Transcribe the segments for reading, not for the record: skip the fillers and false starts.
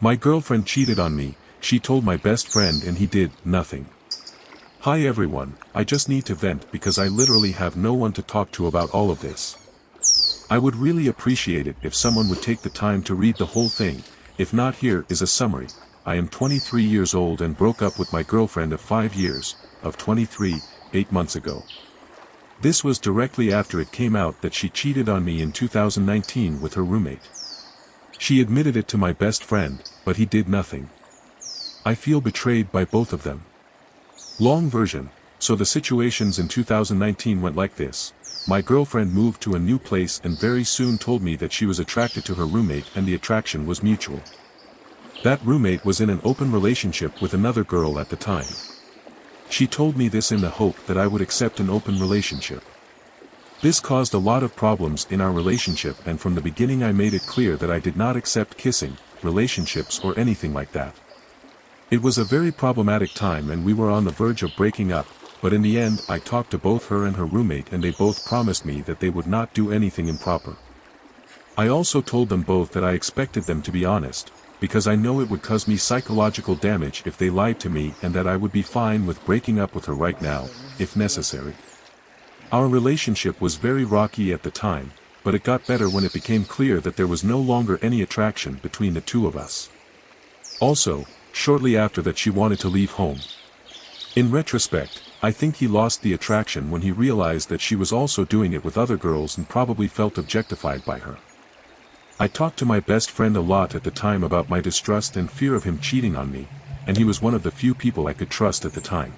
My girlfriend cheated on me, she told my best friend and he did nothing. Hi everyone, I just need to vent because I literally have no one to talk to about all of this. I would really appreciate it if someone would take the time to read the whole thing. If not, here is a summary. I am 23 years old and broke up with my girlfriend of 5 years, of 23, 8 months ago. This was directly after it came out that she cheated on me in 2019 with her roommate. She admitted it to my best friend, but he did nothing. I feel betrayed by both of them. Long version, so the situations in 2019 went like this. My girlfriend moved to a new place and very soon told me that she was attracted to her roommate and the attraction was mutual. That roommate was in an open relationship with another girl at the time. She told me this in the hope that I would accept an open relationship. This caused a lot of problems in our relationship, and from the beginning I made it clear that I did not accept kissing, relationships or anything like that. It was a very problematic time and we were on the verge of breaking up, but in the end I talked to both her and her roommate and they both promised me that they would not do anything improper. I also told them both that I expected them to be honest, because I know it would cause me psychological damage if they lied to me, and that I would be fine with breaking up with her right now, if necessary. Our relationship was very rocky at the time, but it got better when it became clear that there was no longer any attraction between the two of us. Also, shortly after that she wanted to leave home. In retrospect, I think he lost the attraction when he realized that she was also doing it with other girls and probably felt objectified by her. I talked to my best friend a lot at the time about my distrust and fear of him cheating on me, and he was one of the few people I could trust at the time.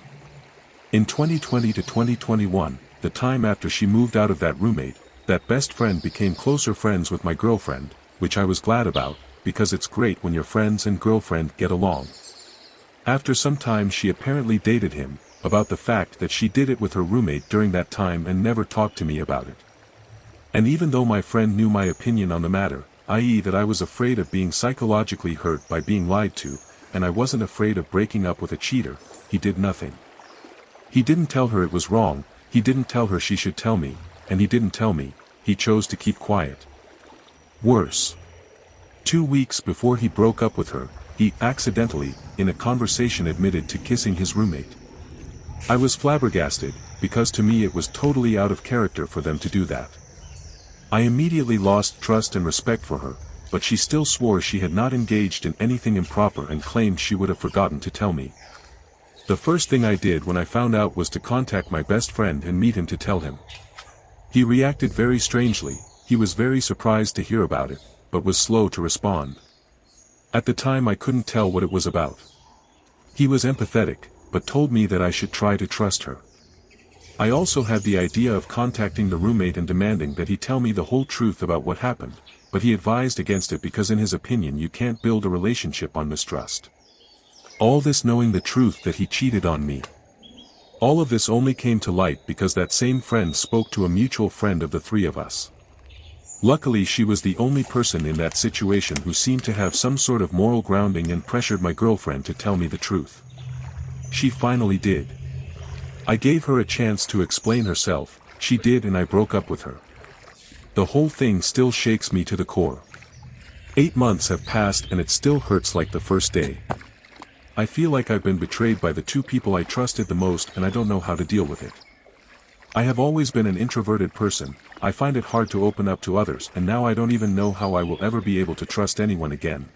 In 2020 to 2021, the time after she moved out of that roommate, that best friend became closer friends with my girlfriend, which I was glad about, because it's great when your friends and girlfriend get along. After some time she apparently dated him, about the fact that she did it with her roommate during that time and never talked to me about it. And even though my friend knew my opinion on the matter, i.e. that I was afraid of being psychologically hurt by being lied to, and I wasn't afraid of breaking up with a cheater, he did nothing. He didn't tell her it was wrong, he didn't tell her she should tell me, and he didn't tell me, he chose to keep quiet. Worse. 2 weeks before he broke up with her, he accidentally, in a conversation, admitted to kissing his roommate. I was flabbergasted, because to me it was totally out of character for them to do that. I immediately lost trust and respect for her, but she still swore she had not engaged in anything improper and claimed she would have forgotten to tell me. The first thing I did when I found out was to contact my best friend and meet him to tell him. He reacted very strangely, he was very surprised to hear about it, but was slow to respond. At the time I couldn't tell what it was about. He was empathetic, but told me that I should try to trust her. I also had the idea of contacting the roommate and demanding that he tell me the whole truth about what happened, but he advised against it because in his opinion you can't build a relationship on mistrust. All this knowing the truth that he cheated on me. All of this only came to light because that same friend spoke to a mutual friend of the three of us. Luckily she was the only person in that situation who seemed to have some sort of moral grounding and pressured my girlfriend to tell me the truth. She finally did. I gave her a chance to explain herself, she did, and I broke up with her. The whole thing still shakes me to the core. 8 months have passed and it still hurts like the first day. I feel like I've been betrayed by the two people I trusted the most and I don't know how to deal with it. I have always been an introverted person, I find it hard to open up to others, and now I don't even know how I will ever be able to trust anyone again.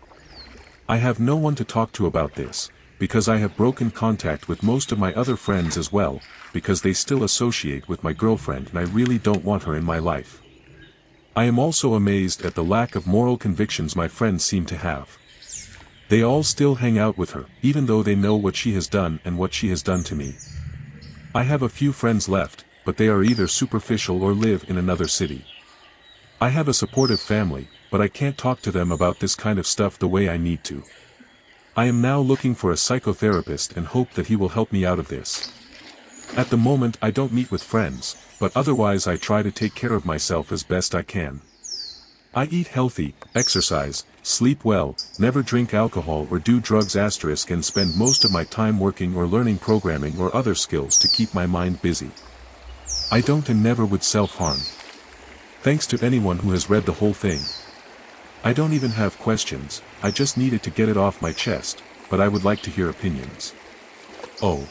I have no one to talk to about this, because I have broken contact with most of my other friends as well, because they still associate with my girlfriend and I really don't want her in my life. I am also amazed at the lack of moral convictions my friends seem to have. They all still hang out with her, even though they know what she has done and what she has done to me. I have a few friends left, but they are either superficial or live in another city. I have a supportive family, but I can't talk to them about this kind of stuff the way I need to. I am now looking for a psychotherapist and hope that he will help me out of this. At the moment I don't meet with friends, but otherwise I try to take care of myself as best I can. I eat healthy, exercise, sleep well, never drink alcohol or do drugs * and spend most of my time working or learning programming or other skills to keep my mind busy. I don't and never would self-harm. Thanks to anyone who has read the whole thing. I don't even have questions, I just needed to get it off my chest, but I would like to hear opinions. Oh.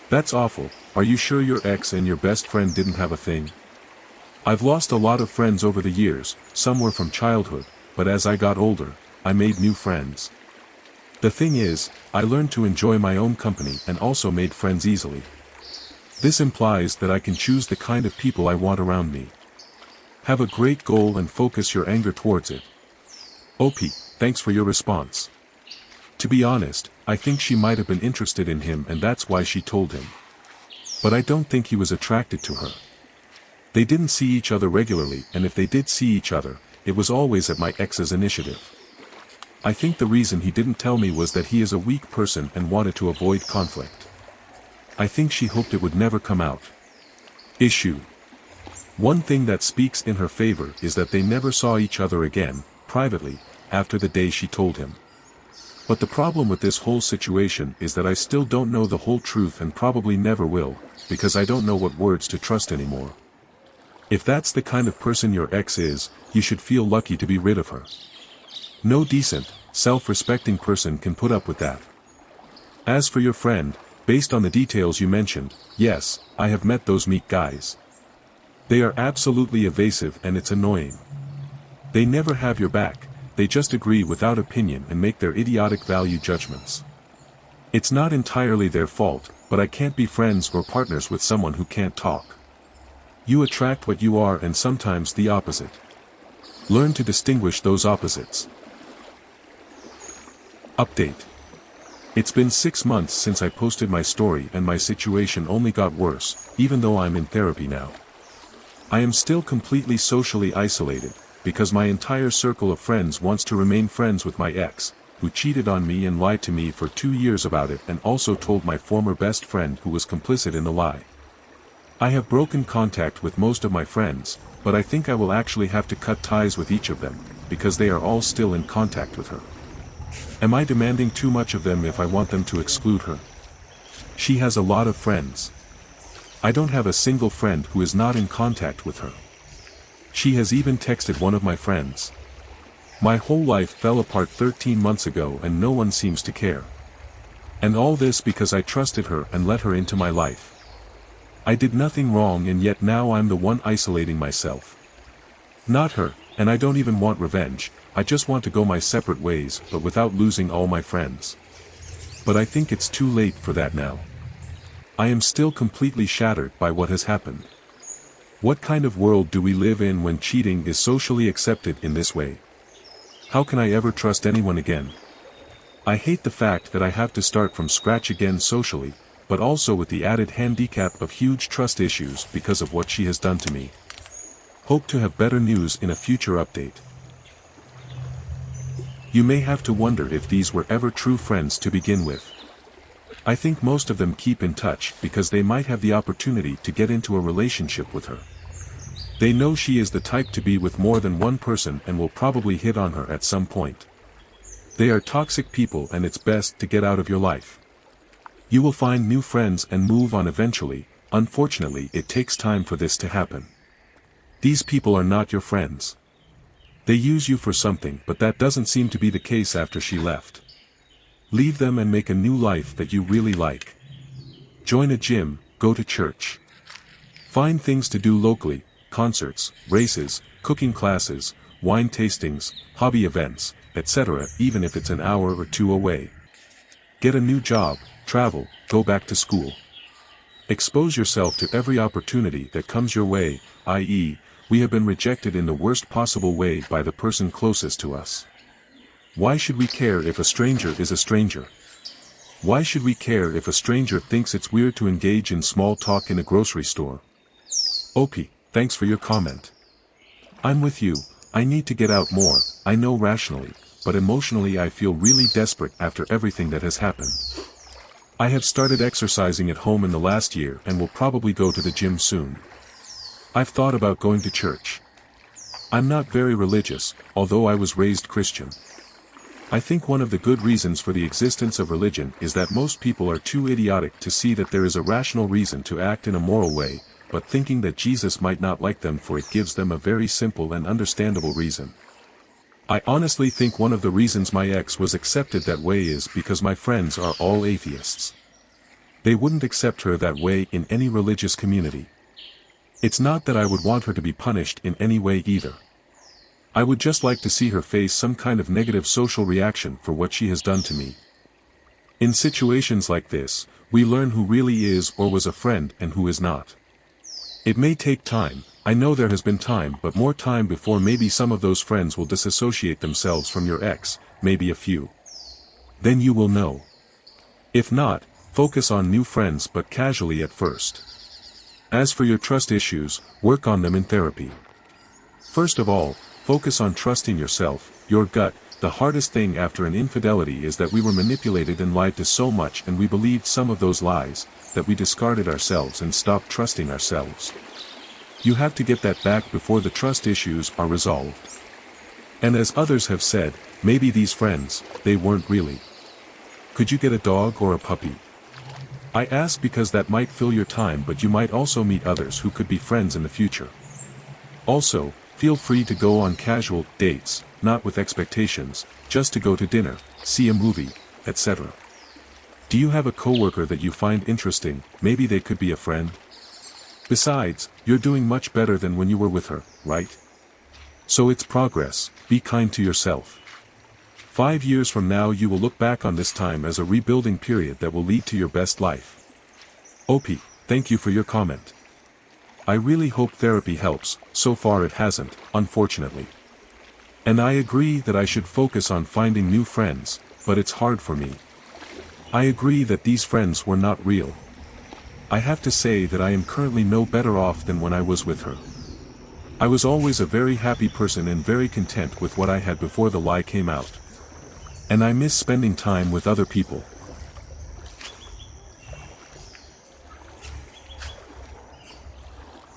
That's awful. Are you sure your ex and your best friend didn't have a thing? I've lost a lot of friends over the years, some were from childhood, but as I got older, I made new friends. The thing is, I learned to enjoy my own company and also made friends easily. This implies that I can choose the kind of people I want around me. Have a great goal and focus your anger towards it. OP, thanks for your response. To be honest, I think she might have been interested in him and that's why she told him. But I don't think he was attracted to her. They didn't see each other regularly, and if they did see each other, it was always at my ex's initiative. I think the reason he didn't tell me was that he is a weak person and wanted to avoid conflict. I think she hoped it would never come out. Issue. One thing that speaks in her favor is that they never saw each other again, privately, after the day she told him. But the problem with this whole situation is that I still don't know the whole truth and probably never will, because I don't know what words to trust anymore. If that's the kind of person your ex is, you should feel lucky to be rid of her. No decent, self-respecting person can put up with that. As for your friend, based on the details you mentioned, yes, I have met those meek guys. They are absolutely evasive and it's annoying. They never have your back. They just agree without opinion and make their idiotic value judgments. It's not entirely their fault, but I can't be friends or partners with someone who can't talk. You attract what you are and sometimes the opposite. Learn to distinguish those opposites. Update. It's been 6 months since I posted my story and my situation only got worse, even though I'm in therapy now. I am still completely socially isolated, because my entire circle of friends wants to remain friends with my ex, who cheated on me and lied to me for 2 years about it and also told my former best friend who was complicit in the lie. I have broken contact with most of my friends, but I think I will actually have to cut ties with each of them, because they are all still in contact with her. Am I demanding too much of them if I want them to exclude her? She has a lot of friends. I don't have a single friend who is not in contact with her. She has even texted one of my friends. My whole life fell apart 13 months ago and no one seems to care. And all this because I trusted her and let her into my life. I did nothing wrong and yet now I'm the one isolating myself. Not her, and I don't even want revenge, I just want to go my separate ways but without losing all my friends. But I think it's too late for that now. I am still completely shattered by what has happened. What kind of world do we live in when cheating is socially accepted in this way? How can I ever trust anyone again? I hate the fact that I have to start from scratch again socially, but also with the added handicap of huge trust issues because of what she has done to me. Hope to have better news in a future update. You may have to wonder if these were ever true friends to begin with. I think most of them keep in touch because they might have the opportunity to get into a relationship with her. They know she is the type to be with more than one person and will probably hit on her at some point. They are toxic people and it's best to get out of your life. You will find new friends and move on eventually. Unfortunately, it takes time for this to happen. These people are not your friends. They use you for something, but that doesn't seem to be the case after she left. Leave them and make a new life that you really like. Join a gym, go to church. Find things to do locally, concerts, races, cooking classes, wine tastings, hobby events, etc., even if it's an hour or 2 away. Get a new job, travel, go back to school. Expose yourself to every opportunity that comes your way, i.e., we have been rejected in the worst possible way by the person closest to us. Why should we care if a stranger is a stranger? Why should we care if a stranger thinks it's weird to engage in small talk in a grocery store? OP, thanks for your comment. I'm with you, I need to get out more, I know rationally, but emotionally I feel really desperate after everything that has happened. I have started exercising at home in the last year and will probably go to the gym soon. I've thought about going to church. I'm not very religious, although I was raised Christian. I think one of the good reasons for the existence of religion is that most people are too idiotic to see that there is a rational reason to act in a moral way, but thinking that Jesus might not like them for it gives them a very simple and understandable reason. I honestly think one of the reasons my ex was accepted that way is because my friends are all atheists. They wouldn't accept her that way in any religious community. It's not that I would want her to be punished in any way either. I would just like to see her face some kind of negative social reaction for what she has done to me. In situations like this, we learn who really is or was a friend and who is not. It may take time, I know there has been time, but more time before maybe some of those friends will disassociate themselves from your ex, maybe a few. Then you will know. If not, focus on new friends but casually at first. As for your trust issues, work on them in therapy. First of all, focus on trusting yourself, your gut. The hardest thing after an infidelity is that we were manipulated and lied to so much and we believed some of those lies, that we discarded ourselves and stopped trusting ourselves. You have to get that back before the trust issues are resolved. And as others have said, maybe these friends, they weren't really. Could you get a dog or a puppy? I ask because that might fill your time, but you might also meet others who could be friends in the future. Also, feel free to go on casual dates, not with expectations, just to go to dinner, see a movie, etc. Do you have a coworker that you find interesting? Maybe they could be a friend? Besides, you're doing much better than when you were with her, right? So it's progress. Be kind to yourself. 5 years from now you will look back on this time as a rebuilding period that will lead to your best life. OP, thank you for your comment. I really hope therapy helps. So far it hasn't, unfortunately. And I agree that I should focus on finding new friends, but it's hard for me. I agree that these friends were not real. I have to say that I am currently no better off than when I was with her. I was always a very happy person and very content with what I had before the lie came out. And I miss spending time with other people.